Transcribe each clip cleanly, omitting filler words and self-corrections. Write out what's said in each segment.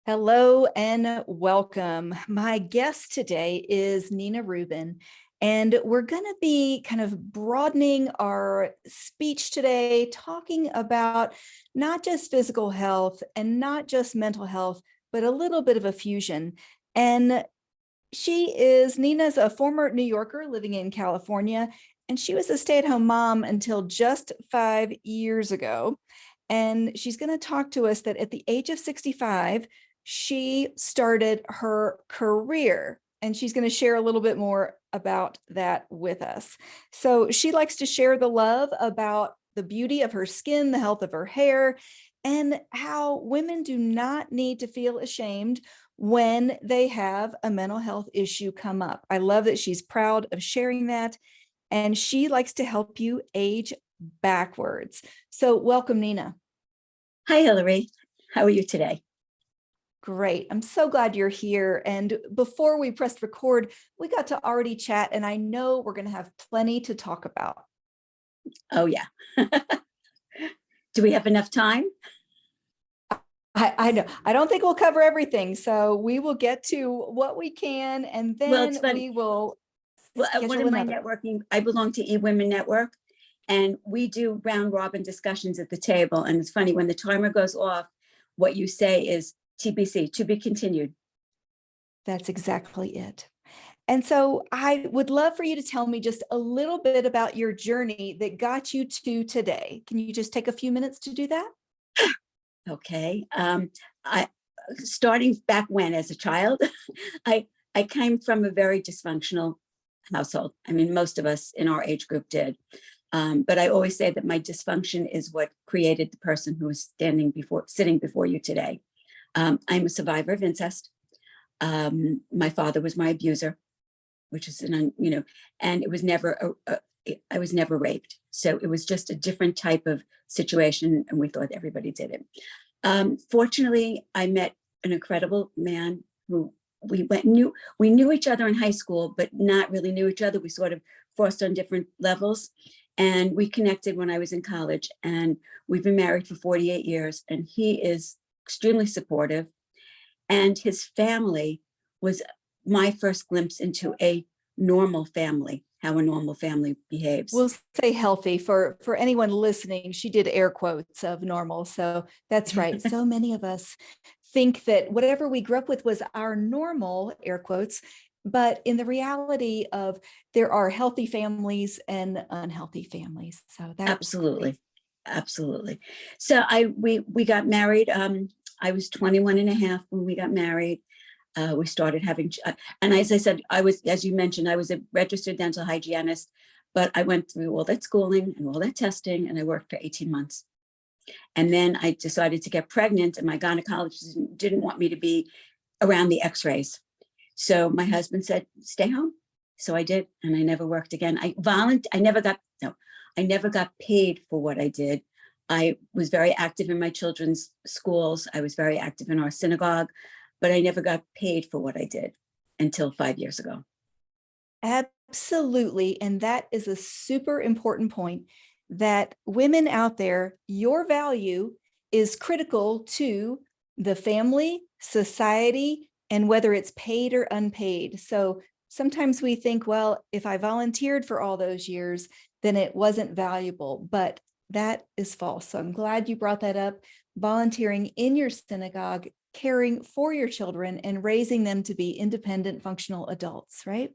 Hello and welcome. My guest today is Nina Rubin, and we're going to be kind of broadening our speech today, talking about not just physical health and not just mental health, but a little bit of a fusion. And Nina's a former New Yorker living in California, and she was a stay-at-home mom until just 5 years ago. And she's going to talk to us that at the age of 65, she started her career, and she's going to share a little bit more about that with us. So she likes to share the love about the beauty of her skin, the health of her hair, and how women do not need to feel ashamed when they have a mental health issue come up. I love that she's proud of sharing that, and she likes to help you age backwards. So welcome, Nina. Hi, Hillary. How are you today? Great. I'm so glad you're here. And before we pressed record, we got to already chat, and I know we're going to have plenty to talk about. Oh, yeah. Do we have enough time? I know. I don't think we'll cover everything. So we will get to what we can, and then we will One of my networking, I belong to eWomen Network, and we do round robin discussions at the table. And it's funny, when the timer goes off, what you say is TBC, to be continued. That's exactly it. And so I would love for you to tell me just a little bit about your journey that got you to today. Can you just take a few minutes to do that? Okay. I starting back when, as a child, I came from a very dysfunctional household. I mean, most of us in our age group did. But I always say that my dysfunction is what created the person who is sitting before you today. I'm a survivor of incest. My father was my abuser, which is and it was never, I was never raped. So it was just a different type of situation, and we thought everybody did it. Fortunately, I met an incredible man who we knew each other in high school, but not really knew each other. We sort of crossed on different levels, and we connected when I was in college, and we've been married for 48 years, and he is extremely supportive. And his family was my first glimpse into a normal family, how a normal family behaves. We'll say healthy for anyone listening. She did air quotes of normal. So that's right. So many of us think that whatever we grew up with was our normal, air quotes, but in the reality of there are healthy families and unhealthy families. So that absolutely. So we got married. I was 21 and a half when we got married. We started having, and as I said, as you mentioned, I was a registered dental hygienist, but I went through all that schooling and all that testing, and I worked for 18 months. And then I decided to get pregnant, and my gynecologist didn't want me to be around the x-rays. So my husband said, stay home. So I did, and I never worked again. I never got paid for what I did. I was very active in my children's schools. I was very active in our synagogue, but I never got paid for what I did until 5 years ago. Absolutely. And that is a super important point, that women out there, your value is critical to the family, society, and whether it's paid or unpaid. So sometimes we think, well, if I volunteered for all those years, then it wasn't valuable, but that is false. So I'm glad you brought that up. Volunteering in your synagogue, caring for your children, and raising them to be independent, functional adults, right?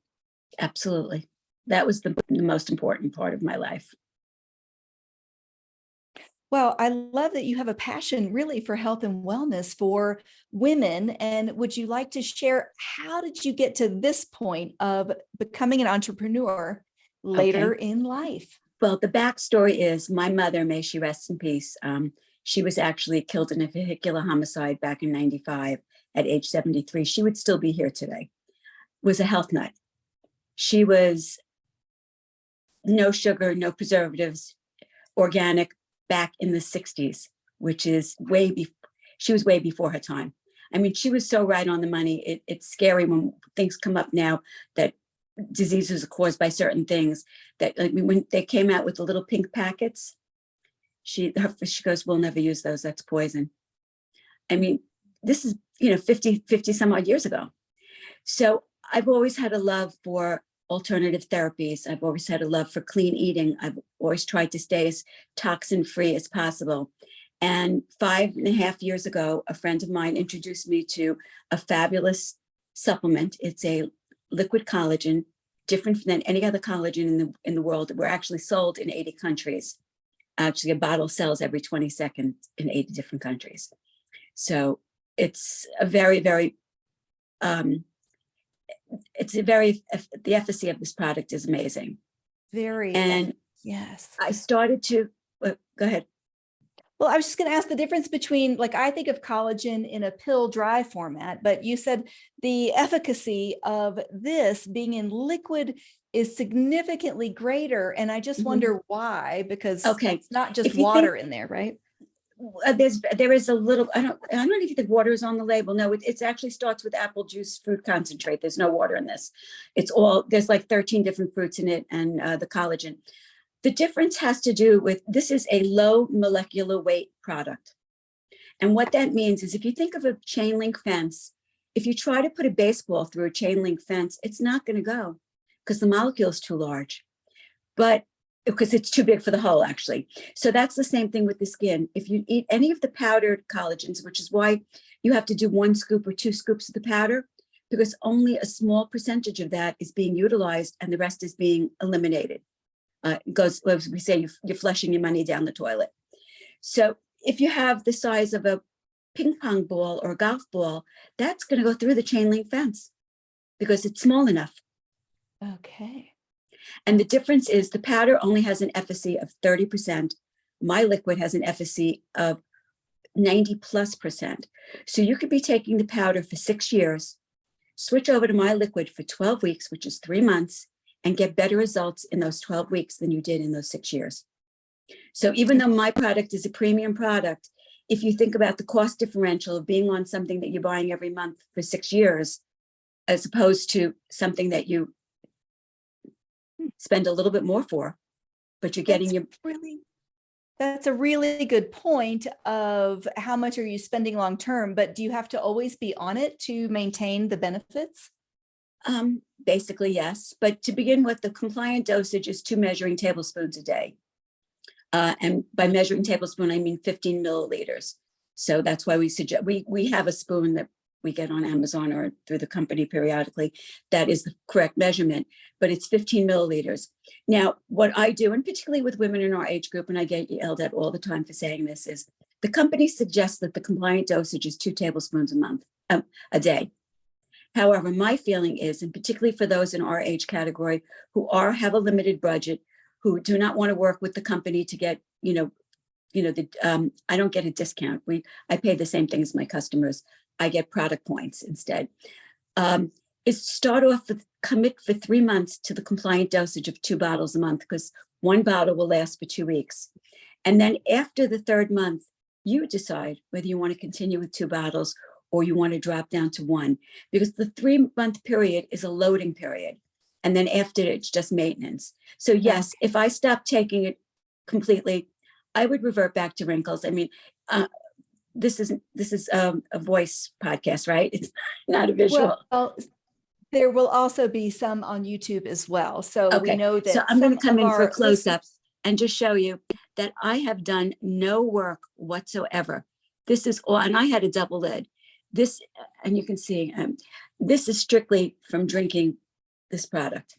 Absolutely. That was the most important part of my life. Well, I love that you have a passion really for health and wellness for women. And would you like to share, how did you get to this point of becoming an entrepreneur later in life? Well, the backstory is my mother, may she rest in peace. She was actually killed in a vehicular homicide back in 95 at age 73. She would still be here today. Was a health nut. She was no sugar, no preservatives, organic, back in the 60s, which is she was way before her time. I mean, she was so right on the money. It's scary when things come up now that diseases are caused by certain things, that like when they came out with the little pink packets, she goes, we'll never use those. That's poison. I mean, this is, 50 some odd years ago. So I've always had a love for alternative therapies. I've always had a love for clean eating. I've always tried to stay as toxin free as possible. And 5.5 years ago, a friend of mine introduced me to a fabulous supplement. It's a liquid collagen, different than any other collagen in the world. We're actually sold in 80 countries. Actually, a bottle sells every 20 seconds in 80 different countries. So it's a very, very, the efficacy of this product is amazing. Very. And yes. I started to, go ahead. Well, I was just going to ask the difference between, like, I think of collagen in a pill dry format, but you said the efficacy of this being in liquid is significantly greater. And I just wonder why, because it's not just water in there, right? There is a little, I don't even think water is on the label. No, it actually starts with apple juice fruit concentrate. There's no water in this. There's like 13 different fruits in it and the collagen. The difference has to do with, this is a low molecular weight product. And what that means is, if you think of a chain link fence, if you try to put a baseball through a chain link fence, it's not going to go because the molecule is too large, but because it's too big for the hole, actually. So that's the same thing with the skin. If you eat any of the powdered collagens, which is why you have to do 1 scoop or 2 scoops of the powder, because only a small percentage of that is being utilized and the rest is being eliminated. Goes, as we say, you're flushing your money down the toilet. So if you have the size of a ping pong ball or a golf ball, that's going to go through the chain link fence because it's small enough. Okay. And the difference is the powder only has an efficacy of 30%. My liquid has an efficacy of 90+%. So you could be taking the powder for 6 years, switch over to my liquid for 12 weeks, which is 3 months, and get better results in those 12 weeks than you did in those 6 years. So even though my product is a premium product, if you think about the cost differential of being on something that you're buying every month for 6 years, as opposed to something that you spend a little bit more for, but you're getting that's a really good point of how much are you spending long term, but do you have to always be on it to maintain the benefits? Basically, yes. But to begin with, the compliant dosage is 2 measuring tablespoons a day. And by measuring tablespoon, I mean 15 milliliters. So that's why we suggest, we have a spoon that we get on Amazon or through the company periodically. That is the correct measurement, but it's 15 milliliters. Now, what I do, and particularly with women in our age group, and I get yelled at all the time for saying this, is the company suggests that the compliant dosage is 2 tablespoons a day. However, my feeling is, and particularly for those in our age category who have a limited budget, who do not want to work with the company to get, I don't get a discount. I pay the same thing as my customers. I get product points instead. Is start off with commit for 3 months to the compliant dosage of 2 bottles a month, because 1 bottle will last for 2 weeks. And then after the 3rd month, you decide whether you want to continue with 2 bottles or you want to drop down to 1, because the 3-month period is a loading period. And then after it's just maintenance. So yes, if I stop taking it completely, I would revert back to wrinkles. I mean, this is a voice podcast, right? It's not a visual. Well, there will also be some on YouTube as well. So we know that. So I'm going to come in for close-ups and just show you that I have done no work whatsoever. This is all, and I had a double lid. This, and you can see, this is strictly from drinking this product.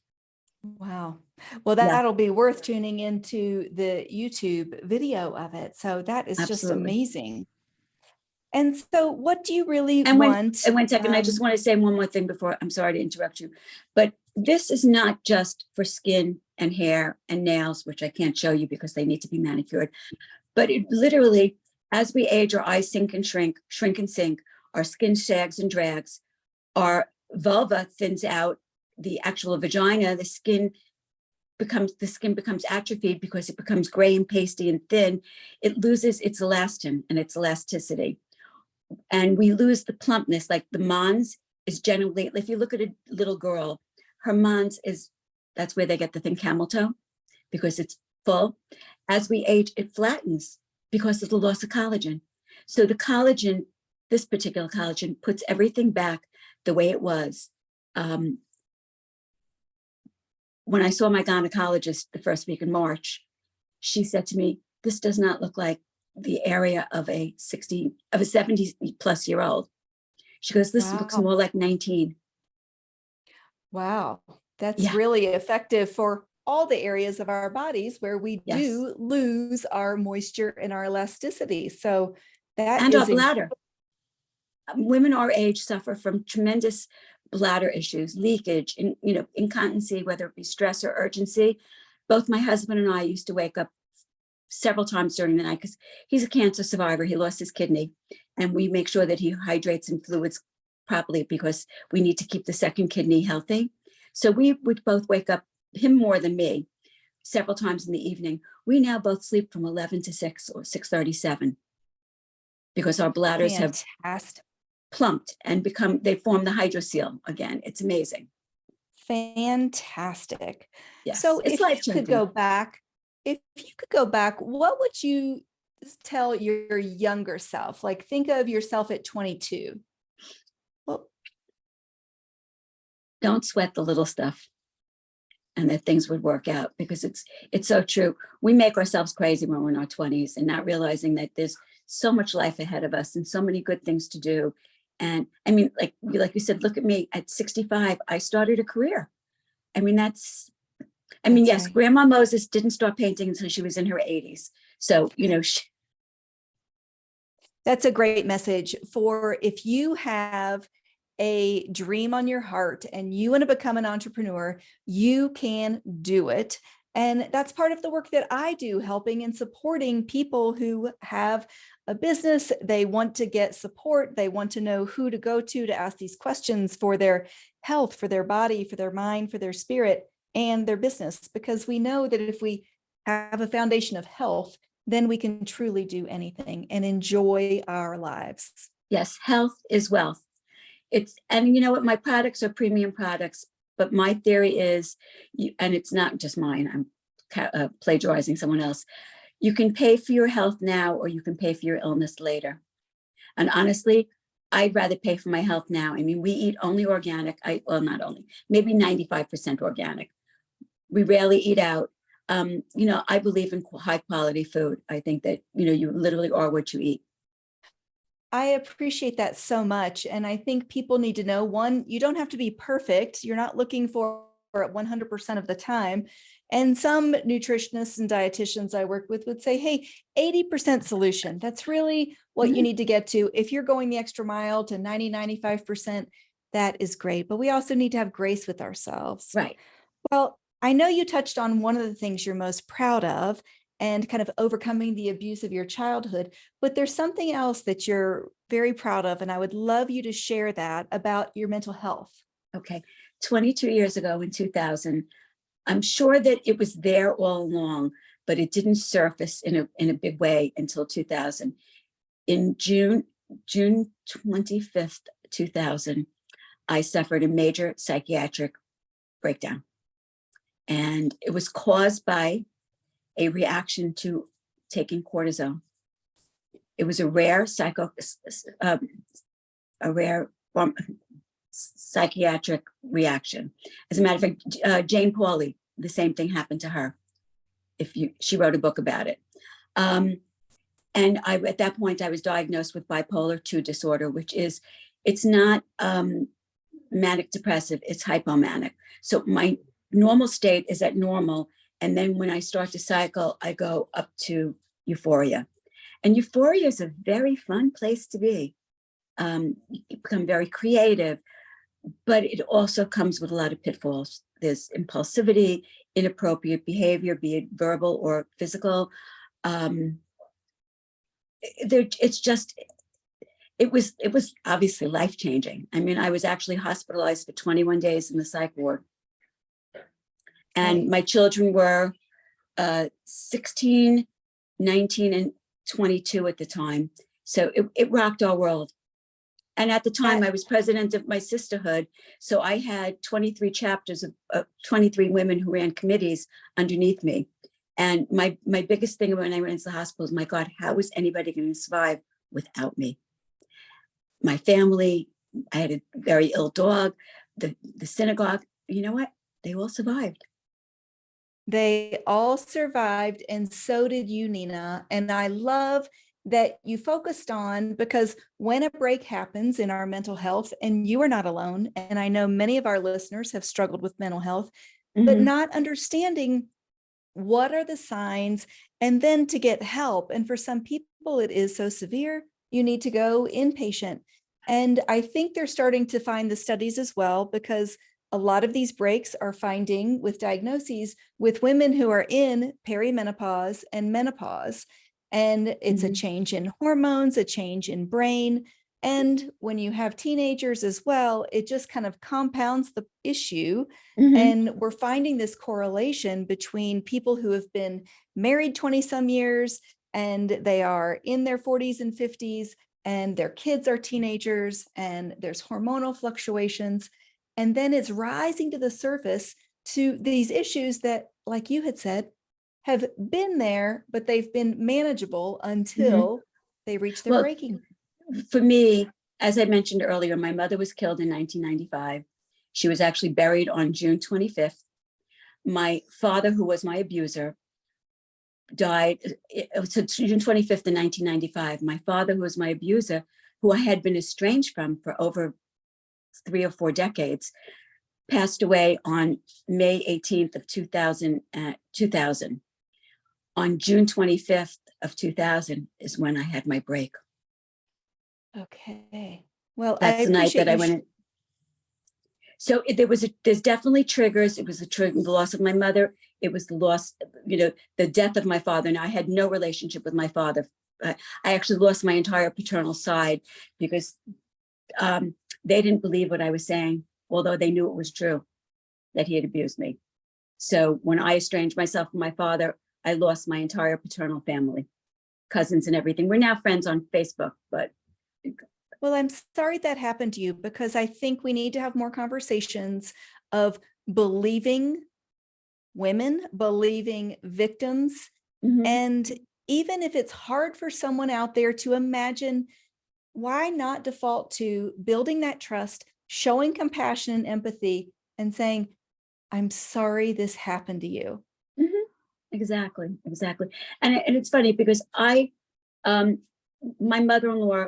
Wow. Well, that'll be worth tuning into the YouTube video of it. So that is just amazing. And so what do you really want? And 1 second, I just want to say one more thing before, I'm sorry to interrupt you, but this is not just for skin and hair and nails, which I can't show you because they need to be manicured, but it literally, as we age, our eyes sink and shrink and sink, our skin sags and drags, our vulva thins out, the actual vagina, the skin becomes atrophied because it becomes gray and pasty and thin. It loses its elastin and its elasticity. And we lose the plumpness. Like the mons is generally, if you look at a little girl, her mons that's where they get the thing camel toe, because it's full. As we age, it flattens because of the loss of collagen. So the collagen this particular collagen puts everything back the way it was. When I saw my gynecologist the first week in March, she said to me, "This does not look like the area of a 70-plus-year-old." She goes, "This looks Wow. more like 19. Wow. That's Yeah. really effective for all the areas of our bodies where we Yes. do lose our moisture and our elasticity. So that And our is bladder. Women our age suffer from tremendous bladder issues, leakage, and incontinency, whether it be stress or urgency. Both my husband and I used to wake up several times during the night because he's a cancer survivor. He lost his kidney, and we make sure that he hydrates and fluids properly because we need to keep the second kidney healthy. So we would both wake up, him more than me, several times in the evening. We now both sleep from 11 to 6 or 6:37 because our bladders have fantastic. plumped and they form the hydrocele again. It's amazing. Fantastic. Yes, So it's life changing. if you could go back, what would you tell your younger self? Like think of yourself at 22. Well, Don't sweat the little stuff, and that things would work out, because it's so true. We make ourselves crazy when we're in our 20s and not realizing that there's so much life ahead of us and so many good things to do. And I mean, like you said, look at me at 65, I started a career. I mean, yes, right. Grandma Moses didn't start painting until she was in her 80s. So, That's a great message for if you have a dream on your heart and you want to become an entrepreneur, you can do it. And that's part of the work that I do, helping and supporting people who have a business. They want to get support. They want to know who to go to ask these questions for their health, for their body, for their mind, for their spirit, and their business. Because we know that if we have a foundation of health, then we can truly do anything and enjoy our lives. yes, health is wealth. And you know what, my products are premium products, but my theory is, and it's not just mine, I'm plagiarizing someone else. You can pay for your health now, or you can pay for your illness later. And honestly, I'd rather pay for my health now. I mean, we eat only organic. Not only, maybe 95% organic. We rarely eat out. I believe in high quality food. I think that, you literally are what you eat. I appreciate that so much. And I think people need to know, one, you don't have to be perfect. You're not looking for it 100% of the time. And some nutritionists and dietitians I work with would say, hey, 80% solution. That's really what you need to get to. If you're going the extra mile to 90, 95%, that is great. But we also need to have grace with ourselves. Right. Well, I know you touched on one of the things you're most proud of and kind of overcoming the abuse of your childhood, but there's something else that you're very proud of. And I would love you to share that about your mental health. Okay. 22 years ago in 2000, I'm sure that it was there all along, but it didn't surface in a big way until 2000. In June 25th, 2000, I suffered a major psychiatric breakdown. And it was caused by a reaction to taking cortisone. It was a rare psychiatric reaction. As a matter of fact, Jane Pauley, the same thing happened to her. She wrote a book about it. And at that point, I was diagnosed with bipolar 2 disorder, which is, it's not manic depressive, it's hypomanic. So my normal state is at normal. And then when I start to cycle, I go up to euphoria. And euphoria is a very fun place to be. You become very creative, but it also comes with a lot of pitfalls. There's impulsivity, inappropriate behavior, be it verbal or physical. It was obviously life-changing. I mean, I was actually hospitalized for 21 days in the psych ward. And my children were 16, 19, and 22 at the time. So it rocked our world. And at the time, I was president of my sisterhood. So I had 23 chapters of 23 women who ran committees underneath me. And my biggest thing when I went into the hospital is, my God, how is anybody going to survive without me? my family. I had a very ill dog, the synagogue. You know what? They all survived. They all survived, and so did you, Nina. And I love that you focused on, because when a break happens in our mental health, and you are not alone, and I know many of our listeners have struggled with mental health, but Mhm. not understanding what are the signs, and then to get help. And for some people, it is so severe, you need to go inpatient. And I think they're starting to find the studies as well, because a lot of these breaks are finding with diagnoses with women who are in perimenopause and menopause. And it's a Mhm. change in hormones, a change in brain. And when you have teenagers as well, it just kind of compounds the issue. Mhm. And we're finding this correlation between people who have been married 20 some years, and they are in their 40s and 50s, and their kids are teenagers, and there's hormonal fluctuations. And then it's rising to the surface to these issues that, like you had said, have been there, but they've been manageable Mhm. until they reach their Well, breaking. for me, as I mentioned earlier, my mother was killed in 1995. She was actually buried on June 25th. My father, who was my abuser, died. So June 25th in 1995. My father, who was my abuser, who I had been estranged from for over 3 or 4 decades, passed away on May 18th of 2000. On June 25th of 2000 is when I had my break. Okay. Well, I That's the night appreciate that I you. went in. So there's definitely triggers. It was the loss of my mother. It was the loss, the death of my father. And I had no relationship with my father. I actually lost my entire paternal side because they didn't believe what I was saying, although they knew it was true, that he had abused me. So when I estranged myself from my father, I lost my entire paternal family, cousins and everything. We're now friends on Facebook, but Well, I'm sorry that happened to you, because I think we need to have more conversations of believing women, believing victims. mhm. And even if it's hard for someone out there to imagine, why not default to building that trust, showing compassion and empathy, and saying, I'm sorry this happened to you. Mhm. Exactly, exactly. And it's funny because um, my mother-in-law,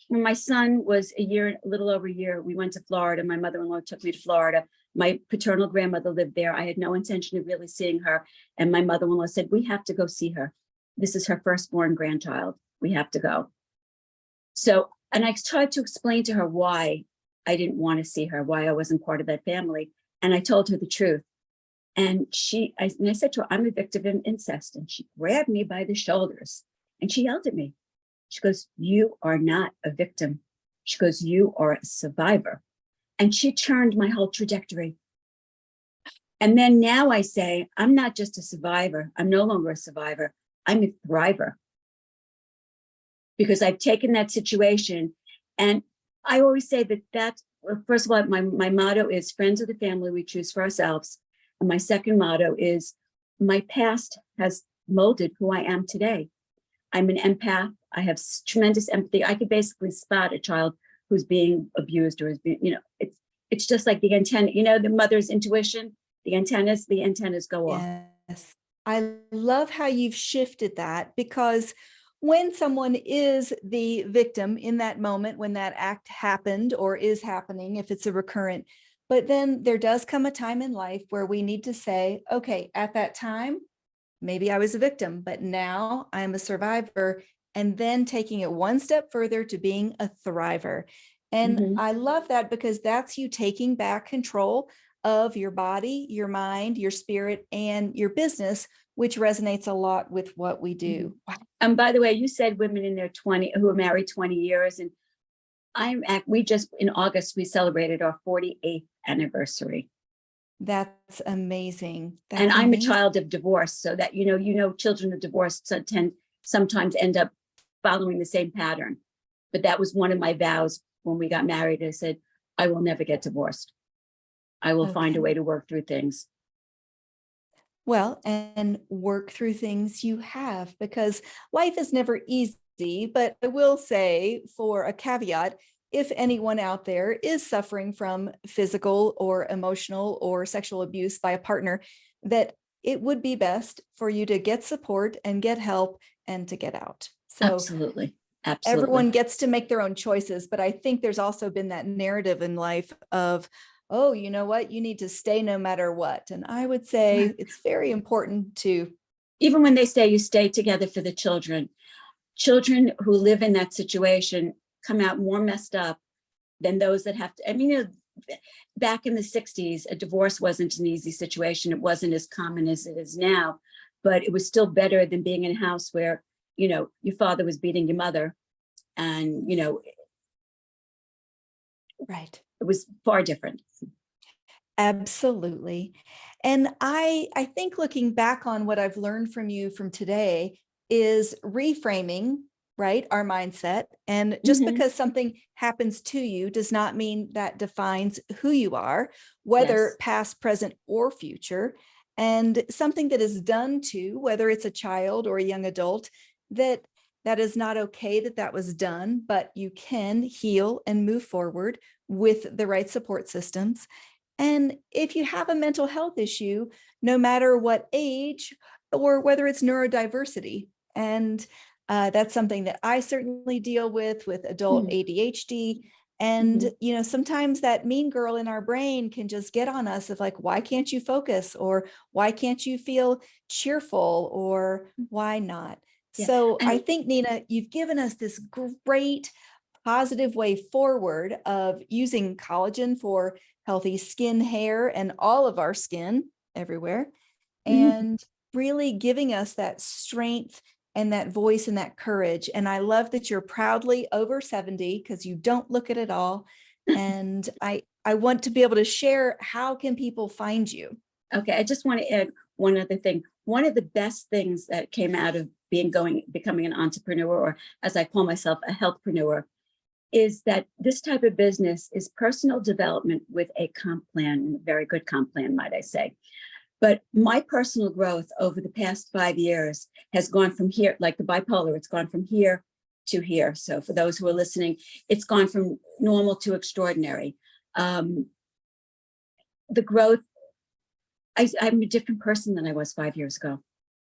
when my son was a little over a year, we went to Florida. My mother-in-law took me to Florida. My paternal grandmother lived there. I had no intention of really seeing her. And my mother-in-law said, we have to go see her. This is her firstborn grandchild. We have to go. So, and I tried to explain to her why I didn't want to see her, why I wasn't part of that family. And I told her the truth. And I said to her, I'm a victim of incest. And she grabbed me by the shoulders and she yelled at me. She goes, you are not a victim. She goes, you are a survivor. And she turned my whole trajectory. And then now I say, I'm not just a survivor. I'm no longer a survivor. I'm a thriver, because I've taken that situation. And I always say first of all, my motto is friends of the family we choose for ourselves. And my second motto is my past has molded who I am today. I'm an empath. I have tremendous empathy. I could basically spot a child who's being abused or is being, it's just like the antenna, the mother's intuition, the antennas go off. Yes. I love how you've shifted that, because when someone is the victim in that moment, when that act happened or is happening, if it's a recurrent, but then there does come a time in life where we need to say, okay, at that time, maybe I was a victim, but now I'm a survivor. And then taking it one step further to being a thriver. And Mhm. I love that, because that's you taking back control of your body, your mind, your spirit, and your business, which resonates a lot with what we do. Wow. And by the way, you said women in their 20 who are married 20 years. And in August, we celebrated our 48th anniversary. That's amazing. And That's I'm a amazing. child of divorce, so that, children of divorce sometimes end up following the same pattern. But that was one of my vows when we got married. I said, I will never get divorced. I will find a way Okay. to work through things. Well, and work through things you have, because life is never easy. but I will say, for a caveat, if anyone out there is suffering from physical or emotional or sexual abuse by a partner, that it would be best for you to get support and get help and to get out. So Absolutely. Absolutely. everyone gets to make their own choices, but I think there's also been that narrative in life of, oh, you know what, you need to stay no matter what. And I would say it's very important to, even when they say you stay together for the children, children who live in that situation come out more messed up than those that have to. I mean, you know, back in the 60s, a divorce wasn't an easy situation. It wasn't as common as it is now, but it was still better than being in a house where, you know, your father was beating your mother, and, you know, right. it was far different. Absolutely. And I think looking back on what I've learned from you from today is reframing, right, our mindset. And just because something happens to you does not mean that defines who you are, whether Yes. past, present, or future. And something that is done to, whether it's a child or a young adult, that is not okay that that was done, but you can heal and move forward with the right support systems. And if you have a mental health issue, no matter what age or whether it's neurodiversity, and that's something that I certainly deal with adult ADHD. And, you know, sometimes that mean girl in our brain can just get on us of like, why can't you focus? Or why can't you feel cheerful? Or why not? Yeah. So And I think, Nina, you've given us this great positive way forward of using collagen for healthy skin, hair, and all of our skin everywhere, and really giving us that strength and that voice and that courage. And I love that you're proudly over 70 because you don't look it at all. And I want to be able to share, how can people find you? okay, I just want to add one other thing. One of the best things that came out of becoming an entrepreneur, or as I call myself, a healthpreneur, is that this type of business is personal development with a comp plan, a very good comp plan, might I say. But my personal growth over the past 5 years has gone from here, like the bipolar, it's gone from here to here. So for those who are listening, it's gone from normal to extraordinary. The growth, I'm a different person than I was 5 years ago.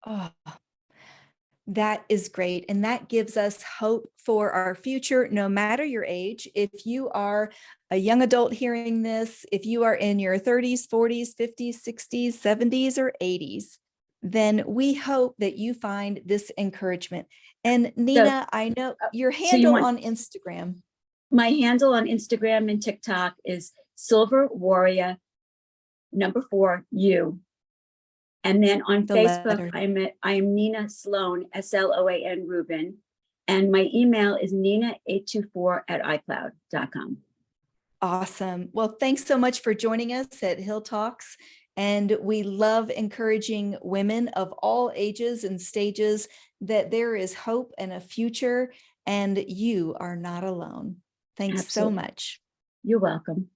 Oh, that is great. And that gives us hope for our future, no matter your age. If you are a young adult hearing this, if you are in your 30s, 40s, 50s, 60s, 70s, or 80s, then we hope that you find this encouragement. And So, Nina, I know your so you handle want on Instagram. my handle on Instagram and TikTok is Silverwarrior #4U. And then on The Facebook, letter. I am Nina Sloan, SLOAN Rubin. And my email is nina824@icloud.com. Awesome. Well, thanks so much for joining us at HillTalks. And we love encouraging women of all ages and stages that there is hope and a future, and you are not alone. Thanks so Absolutely. much. You're welcome.